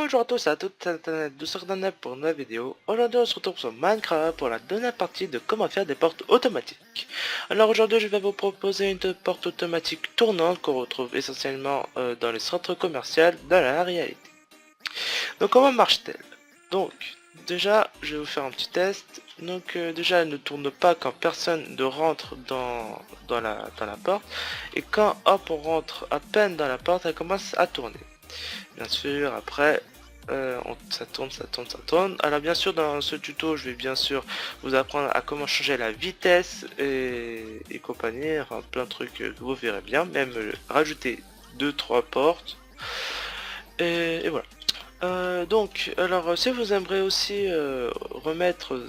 Bonjour à tous et à toute internet de Sardanap pour une nouvelle vidéo. Aujourd'hui on se retrouve sur Minecraft pour la dernière partie de comment faire des portes automatiques. Alors aujourd'hui je vais vous proposer une porte automatique tournante qu'on retrouve essentiellement dans les centres commerciaux dans la réalité. Donc comment marche-t-elle? Donc déjà je vais vous faire un petit test. Donc déjà elle ne tourne pas quand personne ne rentre dans la porte. Et quand hop on rentre à peine dans la porte, elle commence à tourner. Bien sûr, après, ça tourne, ça tourne, ça tourne. Alors bien sûr, dans ce tuto, je vais bien sûr vous apprendre à comment changer la vitesse et compagnie, enfin, plein de trucs que vous verrez bien, même rajouter 2-3 portes. Et voilà. Donc, alors, si vous aimeriez aussi remettre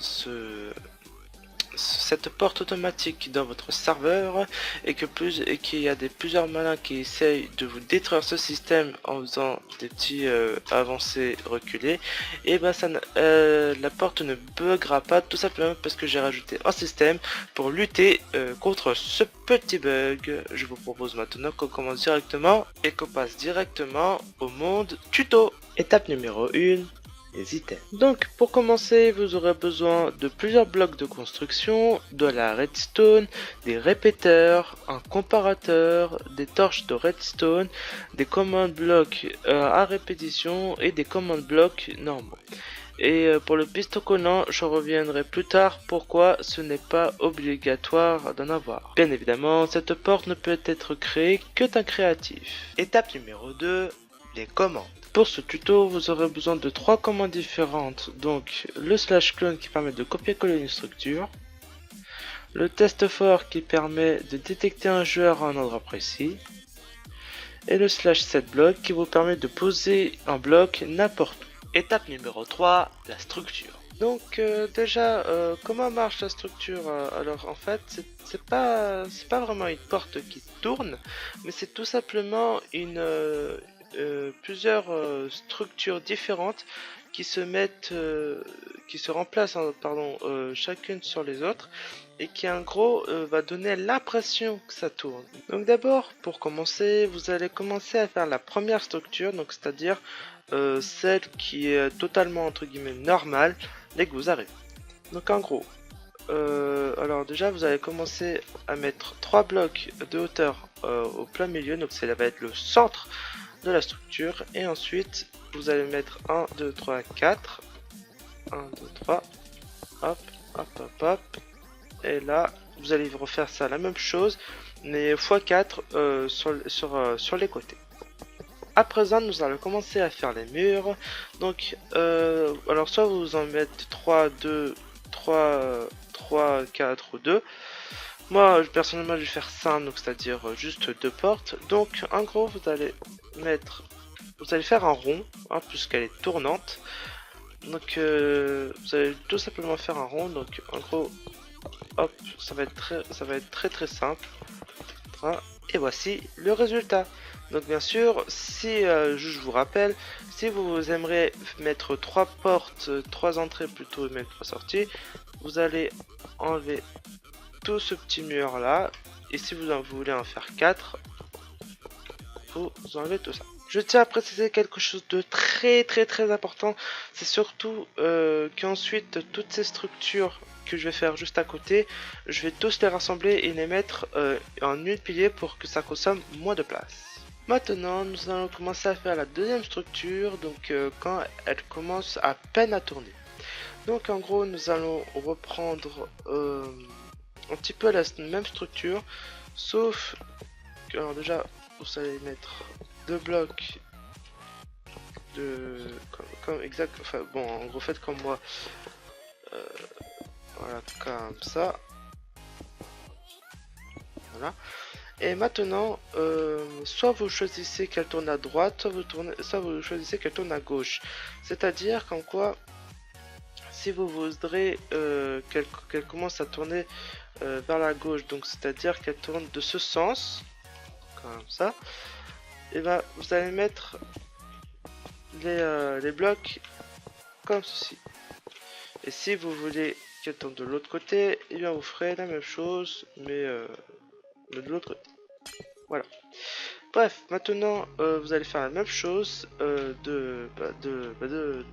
cette porte automatique dans votre serveur et qu'il y a plusieurs malins qui essayent de vous détruire ce système en faisant des petits avancées reculés, et ben la porte ne buggera pas, tout simplement parce que j'ai rajouté un système pour lutter contre ce petit bug. Je vous propose maintenant qu'on commence directement et qu'on passe directement au monde tuto. Étape numéro 1. Les items. Donc pour commencer, vous aurez besoin de plusieurs blocs de construction, de la redstone, des répéteurs, un comparateur, des torches de redstone, des command blocks à répétition et des command blocks normaux. Et pour le piston collant, je reviendrai plus tard pourquoi ce n'est pas obligatoire d'en avoir. Bien évidemment, cette porte ne peut être créée que d'un créatif. Étape numéro 2, les commandes. Pour ce tuto, vous aurez besoin de 3 commandes différentes, donc le /clone qui permet de copier-coller une structure, le test fort qui permet de détecter un joueur à un endroit précis, et le /setBlock qui vous permet de poser un bloc n'importe où. Étape numéro 3, la structure. Donc déjà, comment marche la structure? Alors en fait, c'est pas vraiment une porte qui tourne, mais c'est tout simplement plusieurs structures différentes qui se remplacent, hein, pardon, chacune sur les autres, et qui en gros va donner l'impression que ça tourne. Donc d'abord, pour commencer, vous allez commencer à faire la première structure, donc c'est-à-dire celle qui est totalement entre guillemets normale dès que vous arrivez. Donc en gros, alors déjà vous allez commencer à mettre 3 blocs de hauteur au plein milieu, donc ça va être le centre de la structure, et ensuite vous allez mettre 1, 2, 3, 4, 1, 2, 3, hop, hop, hop, hop, et là vous allez refaire ça la même chose, mais x4 sur les côtés. À présent, nous allons commencer à faire les murs. Donc, alors soit vous en mettez 3, 2, 3, 3, 4 ou 2. Moi, personnellement, je vais faire 5, donc c'est-à-dire juste 2 portes. Donc, en gros, vous allez faire un rond, hein, puisqu'elle est tournante. Donc, vous allez tout simplement faire un rond. Donc, en gros, hop, ça va être très simple. Et voici le résultat. Donc bien sûr, si je vous rappelle, si vous aimeriez mettre 3 portes, 3 entrées plutôt et même 3 sorties, vous allez enlever tout ce petit mur là, et si vous voulez en faire 4, vous enlevez tout ça. Je tiens à préciser quelque chose de très important, c'est surtout qu'ensuite toutes ces structures que je vais faire juste à côté, je vais tous les rassembler et les mettre en une pilier pour que ça consomme moins de place. Maintenant, nous allons commencer à faire la deuxième structure, donc quand elle commence à peine à tourner. Donc en gros, nous allons reprendre un petit peu la même structure, sauf que, alors déjà, vous allez mettre 2 blocs de comme exact, enfin bon, en gros faites comme moi, voilà, comme ça, voilà. Et maintenant, soit vous choisissez qu'elle tourne à droite, soit vous choisissez qu'elle tourne à gauche. C'est-à-dire qu'en quoi, si vous voudrez qu'elle commence à tourner vers la gauche, donc c'est-à-dire qu'elle tourne de ce sens, comme ça, et ben vous allez mettre les blocs comme ceci. Et si vous voulez qu'elle tourne de l'autre côté, et bien vous ferez la même chose, mais de l'autre côté. Voilà. Bref, maintenant vous allez faire la même chose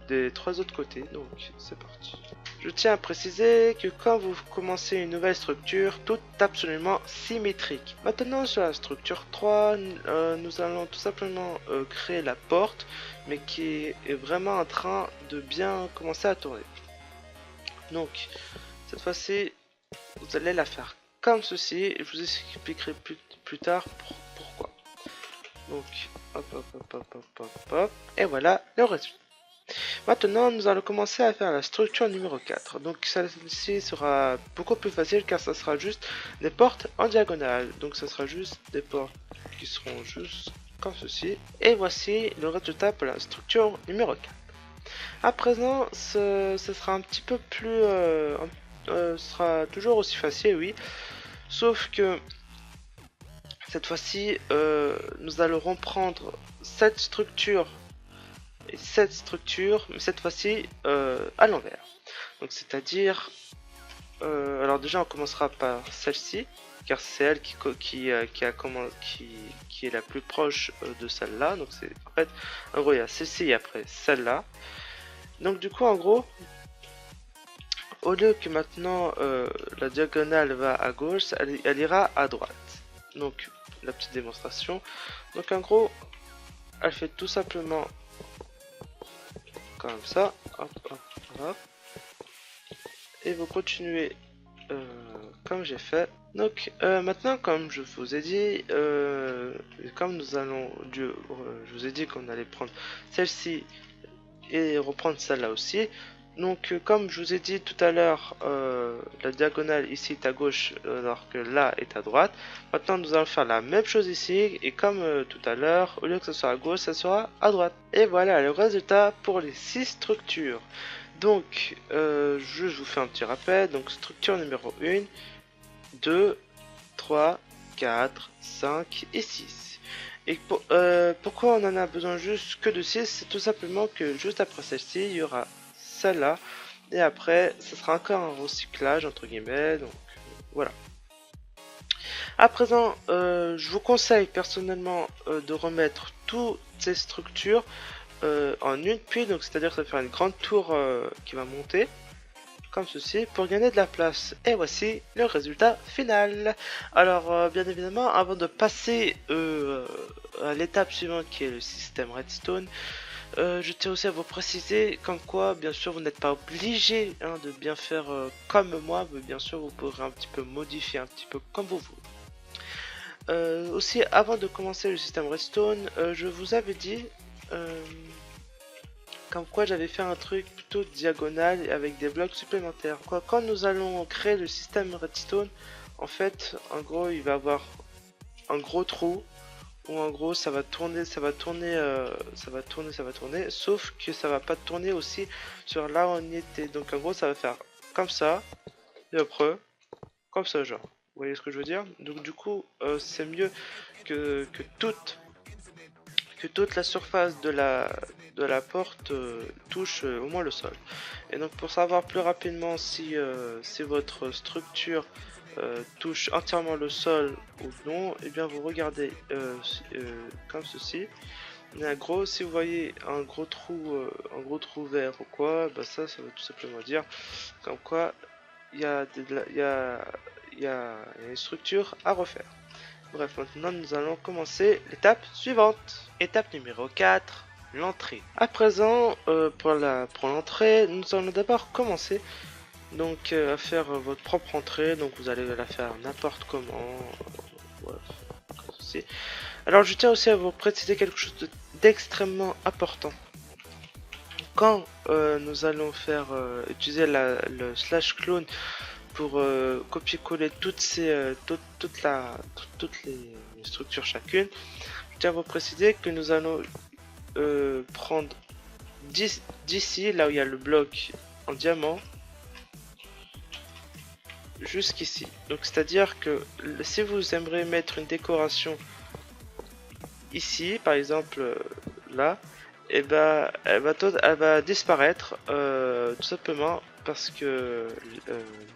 des trois autres côtés, donc c'est parti. Je tiens à préciser que quand vous commencez une nouvelle structure, tout est absolument symétrique. Maintenant sur la structure 3, nous allons tout simplement créer la porte, mais qui est vraiment en train de bien commencer à tourner. Donc cette fois-ci, vous allez la faire comme ceci, et je vous expliquerai plus tard pourquoi. Donc hop hop hop hop hop hop hop, et voilà le résultat. Maintenant, nous allons commencer à faire la structure numéro 4. Donc, celle-ci sera beaucoup plus facile car ça sera juste des portes en diagonale. Donc, ça sera juste des portes qui seront juste comme ceci. Et voici le résultat pour la structure numéro 4. À présent, ce sera un petit peu plus... ce sera toujours aussi facile, oui. Sauf que cette fois-ci, nous allons prendre cette structure et cette structure, mais cette fois-ci à l'envers. Donc c'est-à-dire, alors déjà on commencera par celle-ci, car c'est elle qui est la plus proche de celle-là. Donc c'est en fait, en gros il y a celle-ci et après celle-là. Donc du coup en gros, au lieu que maintenant la diagonale va à gauche, elle ira à droite. Donc la petite démonstration. Donc en gros, elle fait tout simplement comme ça, hop, hop, hop. Et vous continuez comme j'ai fait. Donc maintenant, comme je vous ai dit, comme nous allons, je vous ai dit qu'on allait prendre celle-ci et reprendre celle-là aussi. Donc comme je vous ai dit tout à l'heure, la diagonale ici est à gauche alors que là est à droite. Maintenant nous allons faire la même chose ici et comme tout à l'heure, au lieu que ce soit à gauche, ça sera à droite. Et voilà le résultat pour les 6 structures. Donc je vous fais un petit rappel. Donc structure numéro 1, 2, 3, 4, 5 et 6. Et pourquoi on en a besoin juste que de 6? C'est tout simplement que juste après celle-ci, il y aura celle-là. Et après, ce sera encore un recyclage, entre guillemets. Donc, voilà. À présent, je vous conseille personnellement de remettre toutes ces structures en une pile. Donc, c'est-à-dire que ça va faire une grande tour qui va monter. Comme ceci pour gagner de la place. Et voici le résultat final. Alors bien évidemment, avant de passer à l'étape suivante qui est le système Redstone, je tiens aussi à vous préciser comme quoi bien sûr vous n'êtes pas obligé de bien faire comme moi, mais bien sûr vous pourrez un petit peu modifier un petit peu comme vous voulez. Aussi avant de commencer le système Redstone, je vous avais dit comme quoi j'avais fait un truc plutôt diagonal avec des blocs supplémentaires. Quand nous allons créer le système Redstone, en fait, en gros, il va avoir un gros trou où en gros ça va tourner, sauf que ça va pas tourner aussi sur là où on y était. Donc en gros, ça va faire comme ça et après comme ça, genre. Vous voyez ce que je veux dire? Donc du coup, c'est mieux que toute la surface de la porte touche au moins le sol. Et donc pour savoir plus rapidement si votre structure touche entièrement le sol ou non, et bien vous regardez comme ceci. Et en gros, si vous voyez un gros trou vert ou quoi, bah ça veut tout simplement dire comme quoi il y a une structure à refaire. Bref, maintenant nous allons commencer l'étape suivante. Étape numéro 4, l'entrée. À présent, pour l'entrée, nous allons d'abord commencer donc à faire votre propre entrée. Donc vous allez la faire n'importe comment. Voilà, comme ceci. Alors je tiens aussi à vous préciser quelque chose d'extrêmement important. Quand nous allons faire utiliser le slash clone pour copier-coller toutes les structures chacune, je tiens à vous préciser que nous allons prendre d'ici, là où il y a le bloc en diamant, jusqu'ici. Donc c'est à dire que si vous aimeriez mettre une décoration ici, par exemple là, et ben elle va disparaître tout simplement parce que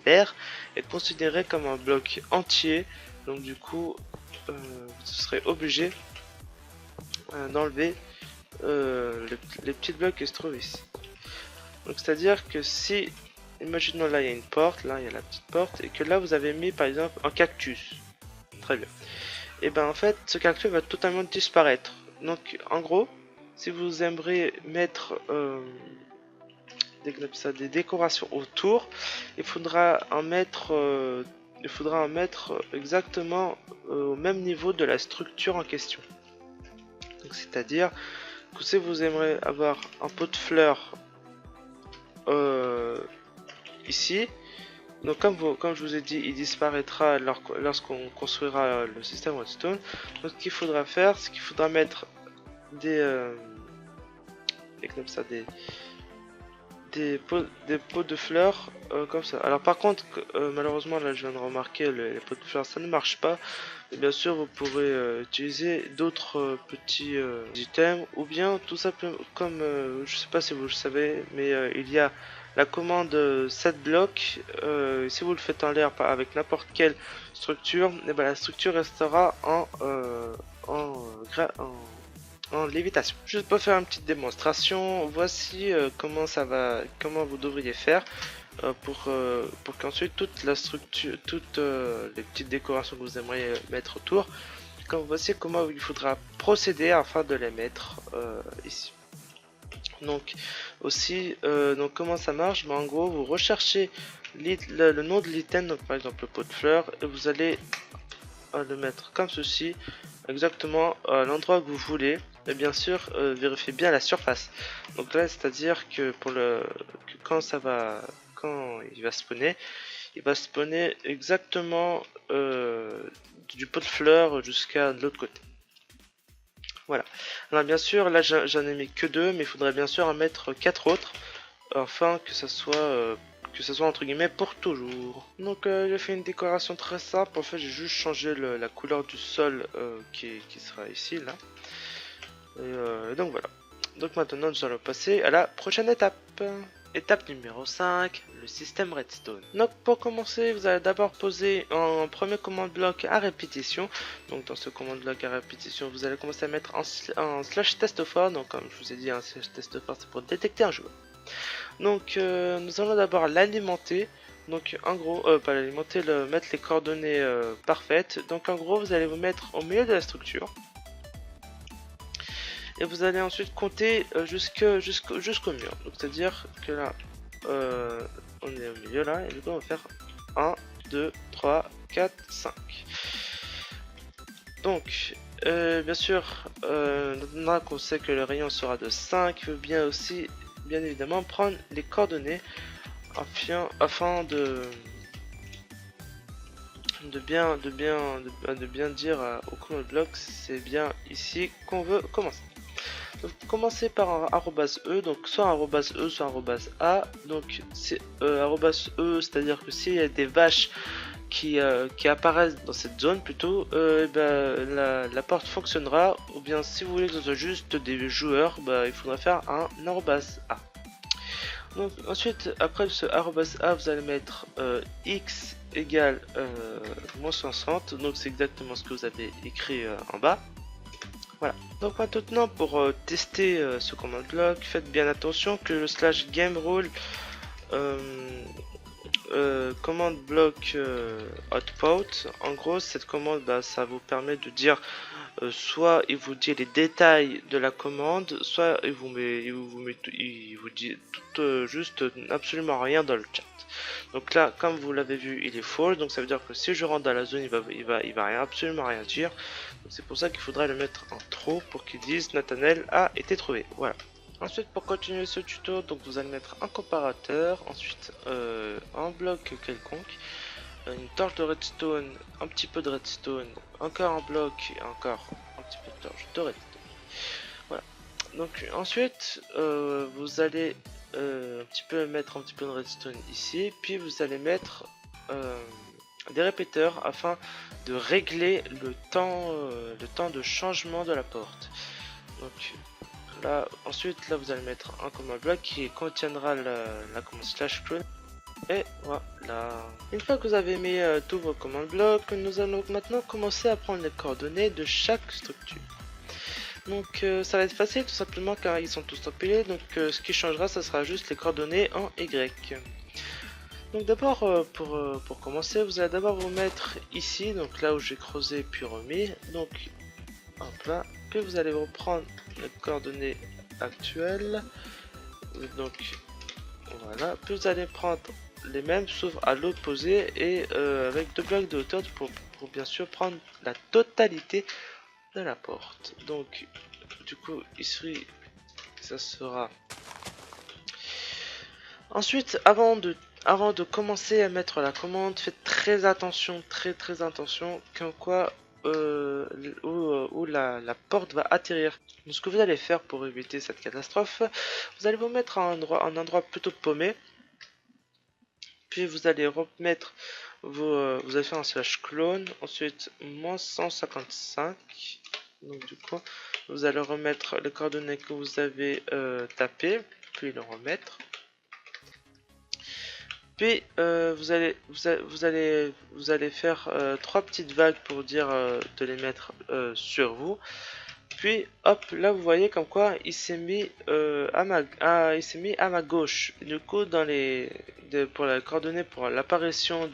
l'air est considéré comme un bloc entier. Donc du coup vous serez obligé d'enlever les petits blocs qui se trouvent ici. Donc c'est à dire que si, imaginons là il y a une porte, là il y a la petite porte, et que là vous avez mis par exemple un cactus, très bien, et ben en fait ce cactus va totalement disparaître. Donc en gros, si vous aimeriez mettre des décorations autour, il faudra en mettre exactement au même niveau de la structure en question. Donc c'est à dire que si vous aimeriez avoir un pot de fleurs ici, donc comme je vous ai dit, il disparaîtra lorsqu'on construira le système redstone. Donc ce qu'il faudra faire, c'est qu'il faudra mettre comme ça, des pots de fleurs comme ça. Alors par contre, malheureusement là je viens de remarquer les pots de fleurs ça ne marche pas. Et bien sûr vous pourrez utiliser d'autres petits items, ou bien tout simplement comme je sais pas si vous le savez, mais il y a la commande set block. Si vous le faites en l'air avec n'importe quelle structure, et ben la structure restera en lévitation. Juste pour faire une petite démonstration, voici comment vous devriez faire pour qu'ensuite toute la structure, toutes les petites décorations que vous aimeriez mettre autour, voici comment il faudra procéder afin de les mettre ici. Donc aussi, donc comment ça marche? En gros, vous recherchez le nom de l'item, donc par exemple le pot de fleurs, et vous allez le mettre comme ceci, exactement à l'endroit que vous voulez. Et bien sûr, vérifiez bien la surface. Donc là, c'est à dire que quand il va spawner exactement du pot de fleurs jusqu'à l'autre côté. Voilà. Alors bien sûr, là j'en ai mis que 2, mais il faudrait bien sûr en mettre 4 autres, afin que ça soit entre guillemets pour toujours. Donc j'ai fait une décoration très simple. En fait, j'ai juste changé la couleur du sol qui sera ici là. Et donc voilà. Donc maintenant nous allons passer à la prochaine étape. Étape numéro 5, le système redstone. Donc pour commencer, vous allez d'abord poser un premier command bloc à répétition. Donc dans ce command bloc à répétition, vous allez commencer à mettre un slash test for. Donc comme je vous ai dit, un slash test for c'est pour détecter un joueur. Donc nous allons d'abord l'alimenter. Donc en gros, pas l'alimenter, mettre les coordonnées parfaites. Donc en gros, vous allez vous mettre au milieu de la structure. Et vous allez ensuite compter jusqu'au mur. Donc c'est à dire que là, on est au milieu là, et du coup on va faire 1, 2, 3, 4, 5. Donc, bien sûr, maintenant qu'on sait que le rayon sera de 5, il faut bien évidemment prendre les coordonnées afin de bien dire au command block, c'est bien ici qu'on veut commencer. Donc commencer par un @e, donc soit un @e soit un @a. Donc c'est @e, c'est à dire que s'il y a des vaches qui apparaissent dans cette zone plutôt, la porte fonctionnera. Ou bien si vous voulez que ce soit juste des joueurs, il faudra faire un @a. Donc ensuite, après ce @a, vous allez mettre x égale moins 60. Donc c'est exactement ce que vous avez écrit en bas. Voilà. Donc maintenant pour tester ce command block, faites bien attention que le slash game rule command block output, en gros cette commande ça vous permet de dire soit il vous dit les détails de la commande, soit il vous dit tout juste absolument rien dans le chat. Donc là, comme vous l'avez vu, il est false, donc ça veut dire que si je rentre dans la zone, il va absolument rien dire. C'est pour ça qu'il faudrait le mettre en true pour qu'il dise Nathanael a été trouvé. Voilà. Ensuite, pour continuer ce tuto, donc vous allez mettre un comparateur, ensuite un bloc quelconque, une torche de redstone, un petit peu de redstone, encore un bloc et encore un petit peu de torche de redstone. Voilà. Donc ensuite, vous allez mettre un petit peu de redstone ici, puis vous allez mettre des répéteurs afin de régler le temps de changement de la porte. Donc là, ensuite là vous allez mettre un command block qui contiendra la commande slash clone. Et voilà. Une fois que vous avez mis tous vos command blocks, nous allons maintenant commencer à prendre les coordonnées de chaque structure. Donc ça va être facile tout simplement car ils sont tous empilés. Donc ce qui changera, ça sera juste les coordonnées en Y. Donc d'abord pour commencer, vous allez d'abord vous mettre ici, donc là où j'ai creusé puis remis. Donc hop là, puis vous allez reprendre les coordonnées actuelles. Donc voilà, puis vous allez prendre les mêmes sauf à l'opposé et avec 2 blocs de hauteur pour bien sûr prendre la totalité de la porte. Donc du coup ici ça sera. Ensuite avant de commencer à mettre la commande, faites très attention, très attention, comme quoi où la porte va atterrir. Donc, ce que vous allez faire pour éviter cette catastrophe, vous allez vous mettre à un endroit plutôt paumé, puis vous allez remettre vous allez faire un slash clone, ensuite moins 155. Donc du coup, vous allez remettre les coordonnées que vous avez tapées, puis le remettre. Puis vous allez faire 3 petites vagues pour dire de les mettre sur vous. Puis hop, là vous voyez comme quoi il s'est mis il s'est mis à ma gauche. Du coup pour la coordonnée pour l'apparition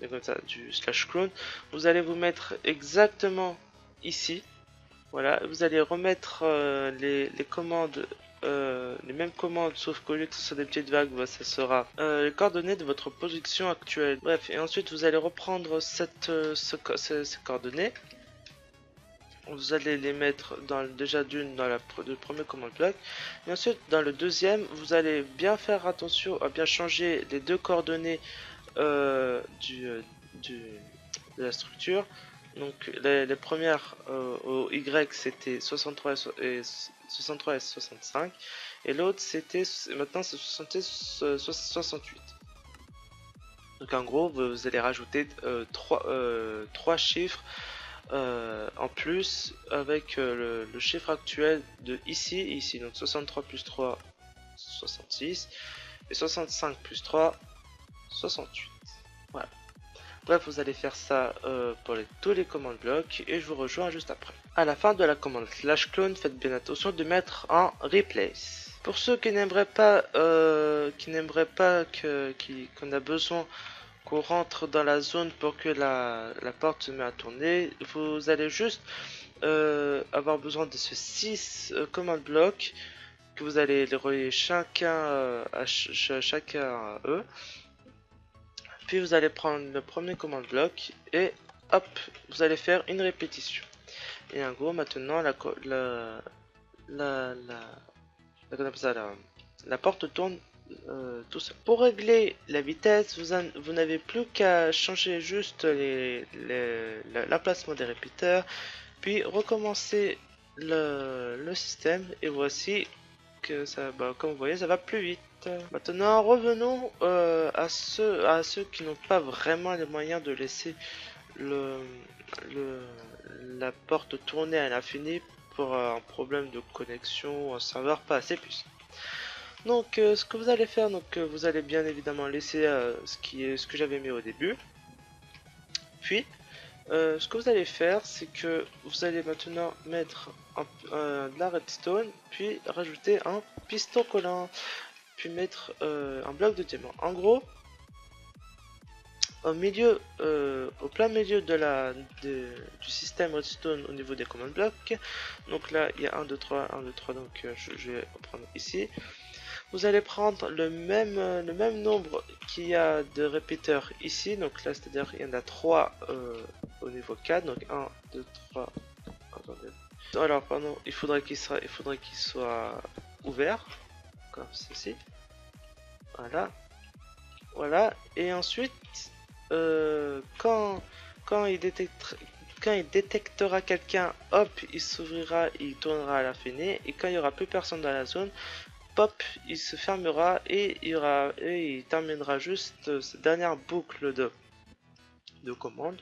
comme ça, du slash clone, vous allez vous mettre exactement ici. Voilà, vous allez remettre les commandes, les mêmes commandes, sauf qu'au lieu que ce soit des petites vagues, bah, ça sera les coordonnées de votre position actuelle. Bref, et ensuite vous allez reprendre ces coordonnées. Vous allez les mettre déjà d'une dans le premier command block. Et ensuite, dans le deuxième, vous allez bien faire attention à bien changer les deux coordonnées de la structure. Donc les premières au Y c'était 63 et 65 et l'autre c'était maintenant c'est 68. Donc en gros vous allez rajouter 3 chiffres en plus avec le chiffre actuel de ici, donc 63 plus 3 66 et 65 plus 3 68. Voilà. Bref, vous allez faire ça pour tous les commandes blocs et je vous rejoins juste après. À la fin de la commande slash clone, faites bien attention de mettre en replace. Pour ceux qui n'aimeraient pas, qu'on a besoin qu'on rentre dans la zone pour que la porte se mette à tourner, vous allez juste avoir besoin de ces 6 commandes blocs que vous allez les relier chacun à eux. Puis vous allez prendre le premier command bloc et hop, vous allez faire une répétition. Et en gros, maintenant, la porte tourne tout seul. Pour régler la vitesse, vous n'avez plus qu'à changer juste l'emplacement des répéteurs, puis recommencer le système. Et voici que ça, comme vous voyez, ça va plus vite. Maintenant, revenons à ceux qui n'ont pas vraiment les moyens de laisser le, la porte tourner à l'infini pour un problème de connexion ou un serveur pas assez puissant. Donc, ce que vous allez faire, vous allez bien évidemment laisser ce que j'avais mis au début. Puis, ce que vous allez faire, c'est que vous allez maintenant mettre de la redstone, puis rajouter un piston collant, puis mettre un bloc de diamant. En gros, au plein milieu du système redstone au niveau des command blocks, donc là il y a 1, 2, 3, 1, 2, 3, donc je vais prendre ici. Vous allez prendre le même nombre qu'il y a de répéteurs ici, donc là c'est à dire il y en a 3 au niveau 4, donc 1, 2, 3, attendez. Alors pardon, il faudrait qu'il soit ouvert, comme ceci. Voilà, et ensuite quand il détectera quelqu'un, hop, il s'ouvrira, il tournera à l'infini, et quand il n'y aura plus personne dans la zone, pop, il se fermera et il terminera juste cette dernière boucle de commande,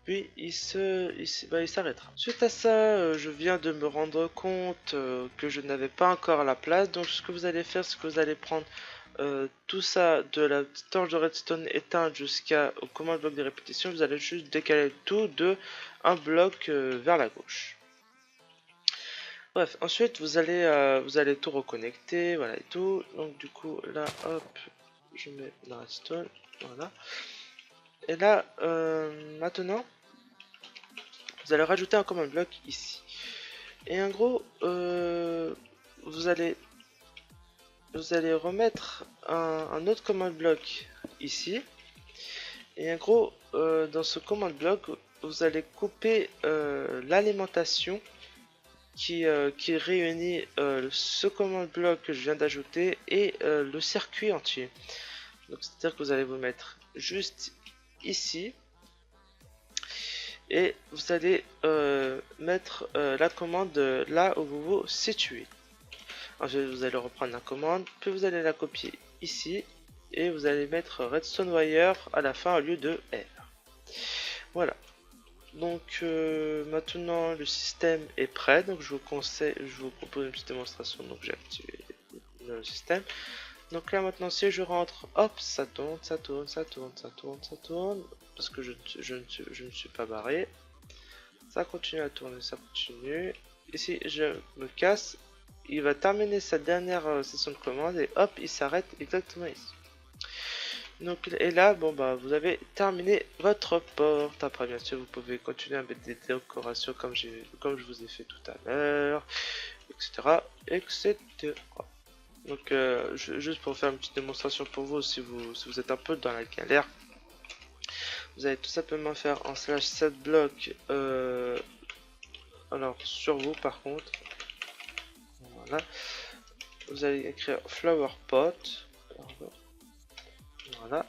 puis il s'arrêtera. Suite à ça, je viens de me rendre compte que je n'avais pas encore la place, donc ce que vous allez faire, c'est que vous allez prendre tout ça de la torche de redstone éteinte jusqu'au command bloc de répétition, vous allez juste décaler tout de un bloc vers la gauche. Bref, ensuite vous allez tout reconnecter, voilà et tout. Donc du coup là, hop, je mets la redstone, voilà. Et là, maintenant, vous allez rajouter un command block ici. Et en gros, vous allez remettre un autre command block ici. Et en gros, dans ce command block, vous allez couper l'alimentation qui réunit ce command block que je viens d'ajouter et le circuit entier. Donc c'est-à-dire que vous allez vous mettre juste ici et vous allez mettre la commande là où vous vous situez. Ensuite vous allez reprendre la commande, puis vous allez la copier ici et vous allez mettre redstone wire à la fin au lieu de R. Voilà. Donc maintenant le système est prêt, donc je vous propose une petite démonstration. Donc j'ai activé le système. Donc là maintenant si je rentre, hop, ça tourne, ça tourne, ça tourne, ça tourne, ça tourne, parce que je ne suis pas barré. Ça continue à tourner, ça continue. Ici je me casse, il va terminer sa dernière session de commande et hop, il s'arrête exactement ici. Donc et là bon bah vous avez terminé votre porte. Après bien sûr vous pouvez continuer à mettre des décorations comme je vous ai fait tout à l'heure, etc., etc. Donc juste pour faire une petite démonstration pour vous, si vous êtes un peu dans la galère, vous allez tout simplement faire en slash set block alors sur vous par contre, voilà, vous allez écrire flower pot, voilà,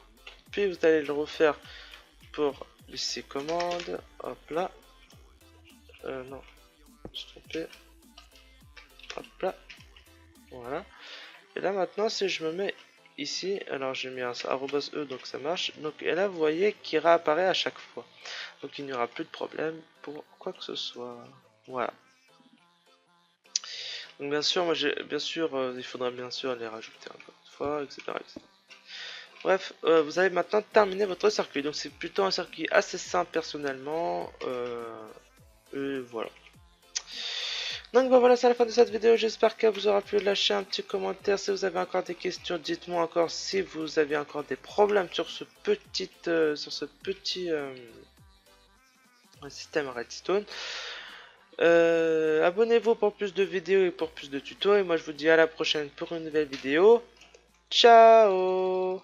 puis vous allez le refaire pour ici commande, hop là, non, je suis trompé, hop là, voilà. Et là maintenant si je me mets ici, alors j'ai mis un arrobas e donc ça marche, donc et là vous voyez qu'il réapparaît à chaque fois, donc il n'y aura plus de problème pour quoi que ce soit. Voilà. Donc bien sûr, il faudra bien sûr les rajouter encore une fois, etc., etc. Bref, vous avez maintenant terminé votre circuit, donc c'est plutôt un circuit assez simple personnellement, et voilà. Donc voilà, c'est la fin de cette vidéo, j'espère qu'elle vous aura plu. Lâchez un petit commentaire si vous avez encore des questions, dites-moi encore si vous avez encore des problèmes sur ce petit système redstone. Abonnez-vous pour plus de vidéos et pour plus de tutos, et moi je vous dis à la prochaine pour une nouvelle vidéo. Ciao!